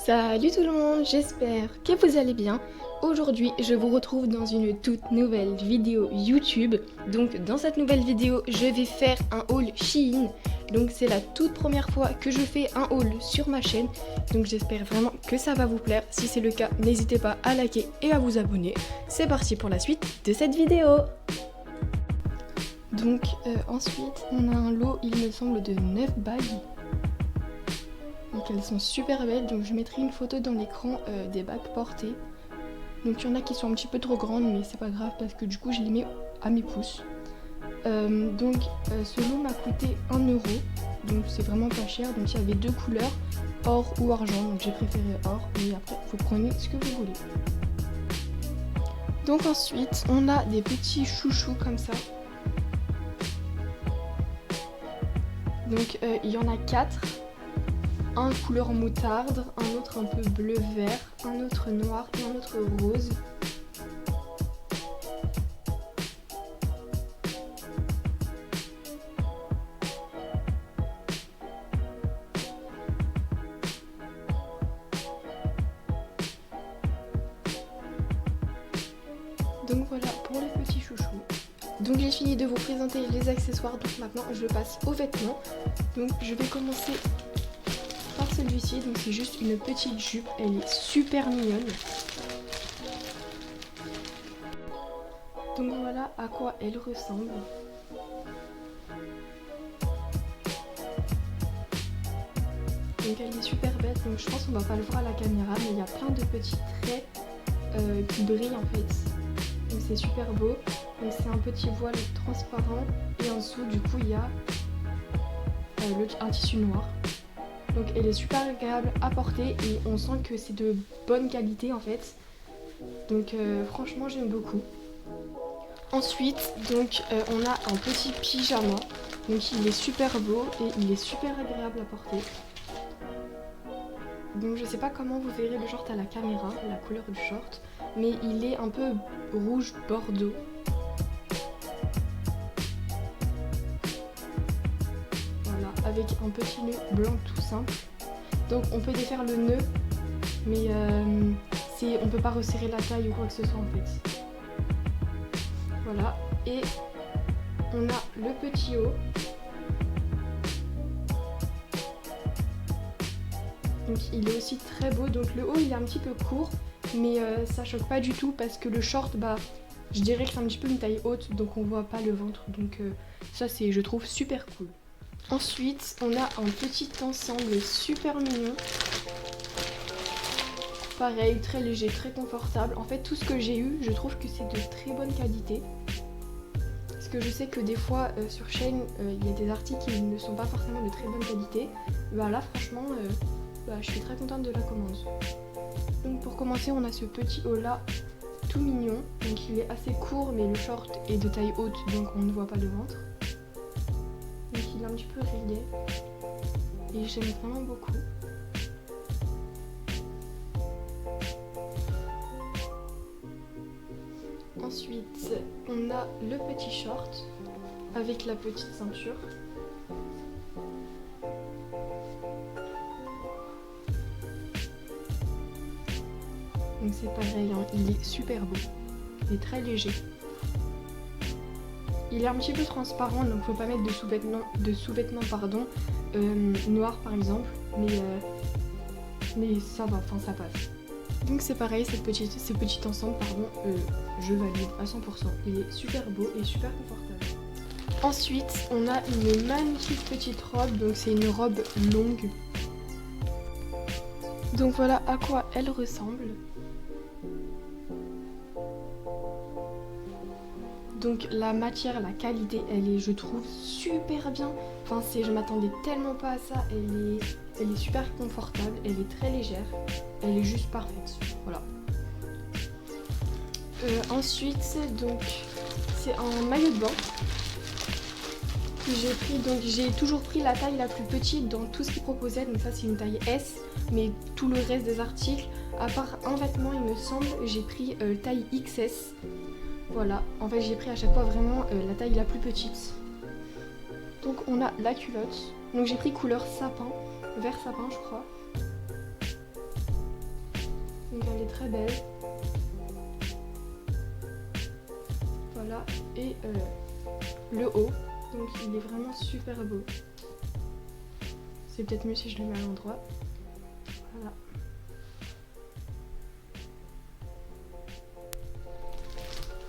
Salut tout le monde, j'espère que vous allez bien. Aujourd'hui, je vous retrouve dans une toute nouvelle vidéo YouTube. Donc dans cette nouvelle vidéo, je vais faire un haul Shein. Donc c'est la toute première fois que je fais un haul sur ma chaîne. Donc j'espère vraiment que ça va vous plaire. Si c'est le cas, n'hésitez pas à liker et à vous abonner. C'est parti pour la suite de cette vidéo. Donc ensuite, on a un lot, il me semble, de 9 bagues. Donc elles sont super belles, donc je mettrai une photo dans l'écran des bagues portées. Donc il y en a qui sont un petit peu trop grandes, mais c'est pas grave parce que du coup je les mets à mes pouces. Ce lot m'a coûté 1 €, donc c'est vraiment pas cher. Donc il y avait deux couleurs, or ou argent, donc j'ai préféré or, mais après vous prenez ce que vous voulez. Donc ensuite on a des petits chouchous comme ça. Donc il y en a 4. Un couleur moutarde, un autre un peu bleu-vert, un autre noir et un autre rose. Donc voilà pour les petits chouchous. Donc j'ai fini de vous présenter les accessoires, donc maintenant je passe aux vêtements. Donc je vais commencer par celui-ci, donc c'est juste une petite jupe, elle est super mignonne. Donc voilà à quoi elle ressemble. Donc elle est super belle, donc je pense qu'on va pas le voir à la caméra, mais il y a plein de petits traits qui brillent en fait. Donc c'est super beau. Donc c'est un petit voile transparent et en dessous du coup il y a un tissu noir. Donc elle est super agréable à porter et on sent que c'est de bonne qualité en fait. Donc franchement j'aime beaucoup. Ensuite donc on a un petit pyjama. Donc il est super beau et il est super agréable à porter. Donc je sais pas comment vous verrez le short à la caméra, la couleur du short, mais il est un peu rouge bordeaux. Avec un petit nœud blanc tout simple. Donc on peut défaire le nœud, mais on peut pas resserrer la taille ou quoi que ce soit en fait. Voilà, et on a le petit haut. Donc il est aussi très beau, donc le haut il est un petit peu court, mais ça choque pas du tout parce que le short, je dirais que c'est un petit peu une taille haute, donc on voit pas le ventre, donc ça c'est, je trouve, super cool. Ensuite, on a un petit ensemble super mignon. Pareil, très léger, très confortable. En fait, tout ce que j'ai eu, je trouve que c'est de très bonne qualité. Parce que je sais que des fois, sur Shein, il y a des articles qui ne sont pas forcément de très bonne qualité. Là, franchement, je suis très contente de la commande. Donc pour commencer, on a ce petit haut là, tout mignon. Donc il est assez court, mais le short est de taille haute, donc on ne voit pas le ventre. Donc il est un petit peu rayé et j'aime vraiment beaucoup. Ensuite, on a le petit short avec la petite ceinture. Donc c'est pareil, hein, il est super beau, il est très léger. Il est un petit peu transparent, donc faut pas mettre de sous-vêtements noirs par exemple, mais ça va, enfin ça passe. Donc c'est pareil, ce petit ensemble, je valide à 100%. Il est super beau et super confortable. Ensuite, on a une magnifique petite robe, donc c'est une robe longue. Donc voilà à quoi elle ressemble. Donc la matière, la qualité, elle est, je trouve, super bien. Enfin, je m'attendais tellement pas à ça. Elle est super confortable, elle est très légère. Elle est juste parfaite. Voilà. Ensuite, donc, c'est un maillot de bain que j'ai pris. Donc j'ai toujours pris la taille la plus petite dans tout ce qu'ils proposaient. Donc ça, c'est une taille S. Mais tout le reste des articles, à part un vêtement, il me semble, j'ai pris taille XS. Voilà, en fait j'ai pris à chaque fois vraiment la taille la plus petite. Donc on a la culotte. Donc j'ai pris couleur sapin, vert sapin je crois. Donc elle est très belle. Voilà, et le haut, donc il est vraiment super beau. C'est peut-être mieux si je le mets à l'endroit. Voilà.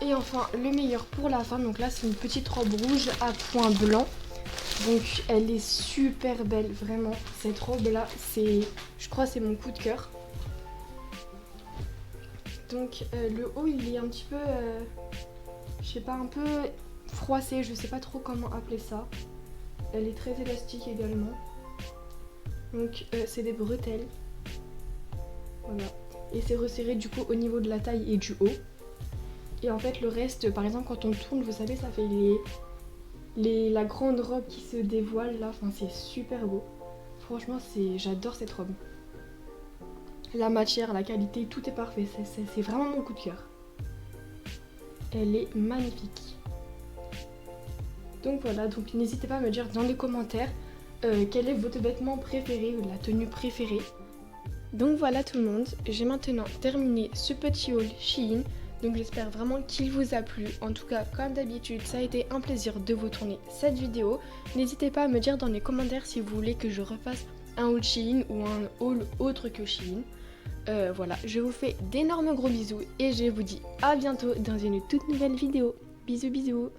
Et enfin, le meilleur pour la fin, donc là c'est une petite robe rouge à points blancs. Donc elle est super belle, vraiment. Cette robe là, je crois c'est mon coup de cœur. Donc le haut il est un petit peu, je sais pas, un peu froissé, je sais pas trop comment appeler ça. Elle est très élastique également. Donc c'est des bretelles. Voilà. Et c'est resserré du coup au niveau de la taille et du haut. Et en fait le reste, par exemple quand on tourne, vous savez, ça fait la grande robe qui se dévoile là. Enfin c'est super beau. Franchement j'adore cette robe. La matière, la qualité, tout est parfait. C'est vraiment mon coup de cœur. Elle est magnifique. Donc voilà, donc n'hésitez pas à me dire dans les commentaires quel est votre vêtement préféré ou la tenue préférée. Donc voilà tout le monde, j'ai maintenant terminé ce petit haul Shein. Donc j'espère vraiment qu'il vous a plu. En tout cas, comme d'habitude, ça a été un plaisir de vous tourner cette vidéo. N'hésitez pas à me dire dans les commentaires si vous voulez que je refasse un haul Shein ou un haul autre que Shein. Voilà, je vous fais d'énormes gros bisous et je vous dis à bientôt dans une toute nouvelle vidéo. Bisous bisous.